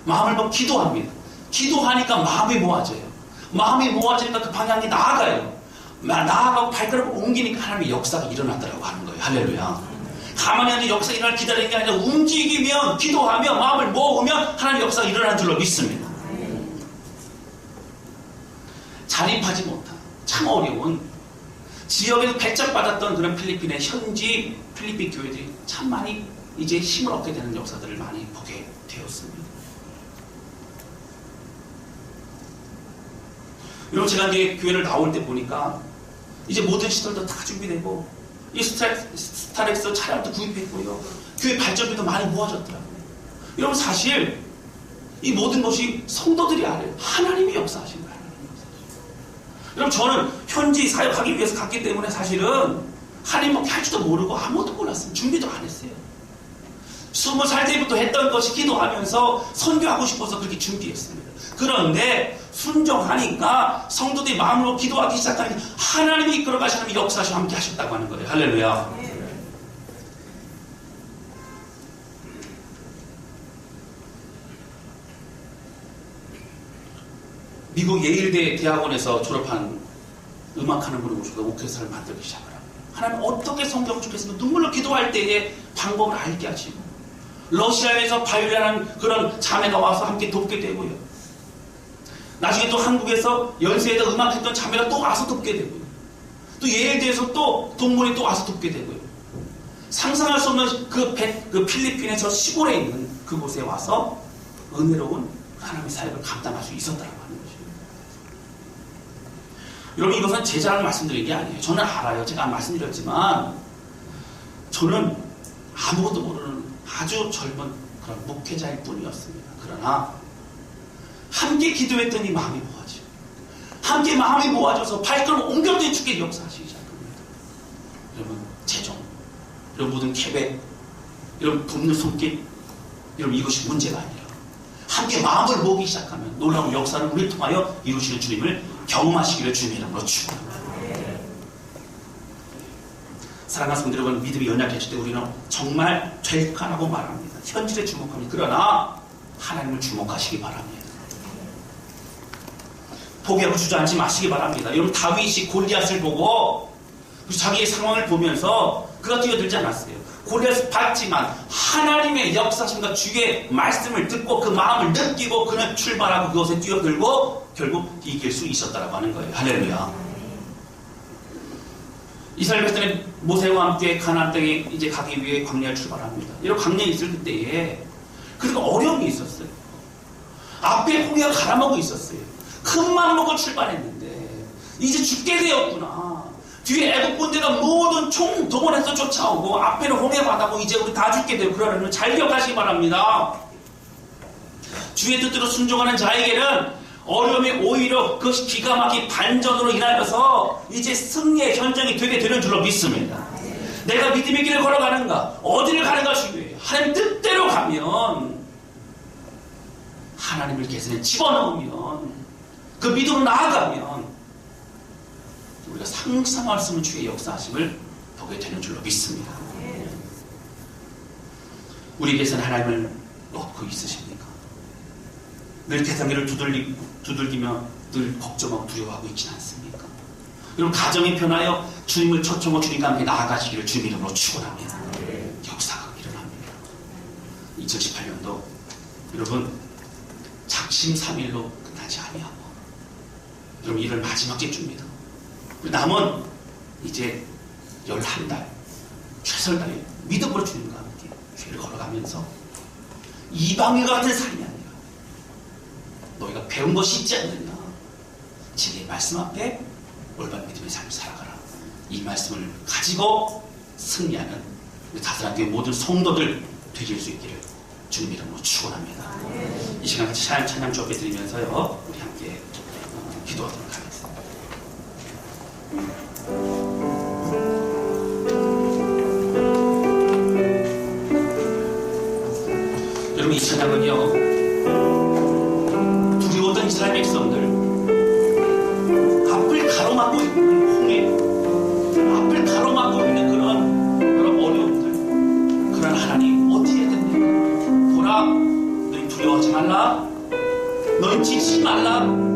마음을 막 기도합니다. 기도하니까 마음이 모아져요. 마음이 모아지니까 그 방향이 나아가요. 나아가고 발걸음을 옮기니까 하나님의 역사가 일어나더라고 하는 거예요. 할렐루야. 가만히 앉아 역사 일어날 기다리는 게 아니라 움직이면 기도하며 마음을 모으면 하나님의 역사가 일어나는 줄로 믿습니다. 자립하지 못한 참 어려운 지역에서 배척받았던 그런 필리핀의 현지 필리핀 교회들이 참 많이 이제 힘을 얻게 되는 역사들을 많이 보게 되었습니다. 여러분 제가 이제 교회를 나올 때 보니까 이제 모든 시설도 다 준비되고 이 스타렉스 차량도 구입했고요. 교회 발전비도 많이 모아졌더라고요. 여러분 사실 이 모든 것이 성도들이 알아요. 하나님이 역사하신 거예요. 여러분 저는 현지 사역하기 위해서 갔기 때문에 사실은 하나님밖에 할 줄도 모르고 아무것도 몰랐어요. 준비도 안 했어요. 20살 때부터 했던 것이 기도하면서 선교하고 싶어서 그렇게 준비했습니다. 그런데 순종하니까 성도들이 마음으로 기도하기 시작하니까 하나님이 이끌어가시는 역사하시고 함께 하셨다고 하는 거예요. 할렐루야. 미국 예일대 대학원에서 졸업한 음악하는 분을 모시고 오케스트라를 만들기 시작을 합니다. 하나님 어떻게 성경을 주겠습니까? 눈물로 기도할 때의 방법을 알게 하시고 러시아에서 바이올린하는 그런 자매가 와서 함께 돕게 되고요. 나중에 또 한국에서 연세에다 음악했던 자매가 또 와서 돕게 되고요. 또 예일대에서 또 동문이 또 와서 돕게 되고요. 상상할 수 없는 그 필리핀의 저 시골에 있는 그곳에 와서 은혜로운 하나님의 사역을 감당할 수 있었다고 하는 것이에요. 여러분, 이것은 제 자랑을 말씀드린 게 아니에요. 저는 알아요. 제가 말씀드렸지만 저는 아무것도 모르는 아주 젊은 그런 목회자일 뿐이었습니다. 그러나 함께 기도했더니 마음이 모아지고, 함께 마음이 모아져서 발걸음 옮겼더니 주께 역사하시기 시작합니다. 여러분, 재정, 이런 모든 계획, 이런 돕는 손길, 여러분, 이것이 문제가 아니라 함께 마음을 모으기 시작하면 놀라운 역사를 우리를 통하여 이루시는 주님을 경험하시기를 주님의 이름으로 축원합니다. 사랑하는 성도 여러분, 믿음이 연약해질 때 우리는 정말 될까라고 말합니다. 현실에 주목합니다. 그러나 하나님을 주목하시기 바랍니다. 포기하고 주저앉지 마시기 바랍니다. 여러분, 다윗이 골리앗을 보고 자기의 상황을 보면서 그가 뛰어들지 않았어요. 골리앗을 봤지만 하나님의 역사심과 주의 말씀을 듣고 그 마음을 느끼고 그는 출발하고 그것에 뛰어들고 결국 이길 수 있었다라고 하는 거예요. 할렐루야. 이스라엘 백성이 모세와 함께 가나안 땅에 이제 가기 위해 광야를 출발합니다. 이런 광야에 있을 그때에 그리고 어려움이 있었어요. 앞에 홍해가 갈아먹고 있었어요. 큰 맘 먹고 출발했는데 이제 죽게 되었구나. 뒤에 애국 군대가 모든 총 동원해서 쫓아오고 앞에는 홍해 바다고 이제 우리 다 죽게 되고, 그러면 잘 기억하시기 바랍니다. 주의 뜻대로 순종하는 자에게는 어려움이 오히려 그것이 기가 막힌 반전으로 인하여서 이제 승리의 현장이 되게 되는 줄로 믿습니다. 내가 믿음의 길을 걸어가는가, 어디를 가는가 중요해요. 하나님 뜻대로 가면, 하나님을 계산에 집어넣으면, 그 믿음으로 나아가면 우리가 상상할 수 없는 주의 역사하심을 보게 되는 줄로 믿습니다. 우리에게서는 하나님을 놓고 있으십니까? 늘 계산기를 두들기며 늘 걱정하고 두려워하고 있지는 않습니까? 여러분, 가정이 변하여 주님을 초청하고 주님과 함께 나아가시기를 주님 이름으로 축원합니다. 역사가 일어납니다. 2018년도 여러분 작심삼일로 끝나지 아니하고 여러분 이를 마지막 제주입니다. 남은 이제 11달 최선을 믿음으로 주님과 함께 길을 걸어가면서 이방인과 같은 삶이 아니라 너희가 배운 것이 있지 않느냐, 진리의 말씀 앞에 올바른 믿음의 삶을 살아가라. 이 말씀을 가지고 승리하는 우리 다스랑교회 모든 성도들 되실 수 있기를 주님 이름으로 축원합니다. 이 시간 같이 찬양 주옵게 드리면서요 우리 함께 기도하도록 하겠습니다. 여러분, 이 찬양은요 두려웠던 이스라엘 백성들, 앞을 가로막고 있는 홍해, 앞을 가로막고 있는 그런 어려움들, 그런 하나님 어떻게 해야 됩니까? 보라, 너희 두려워하지 말라, 너희 지치지 말라,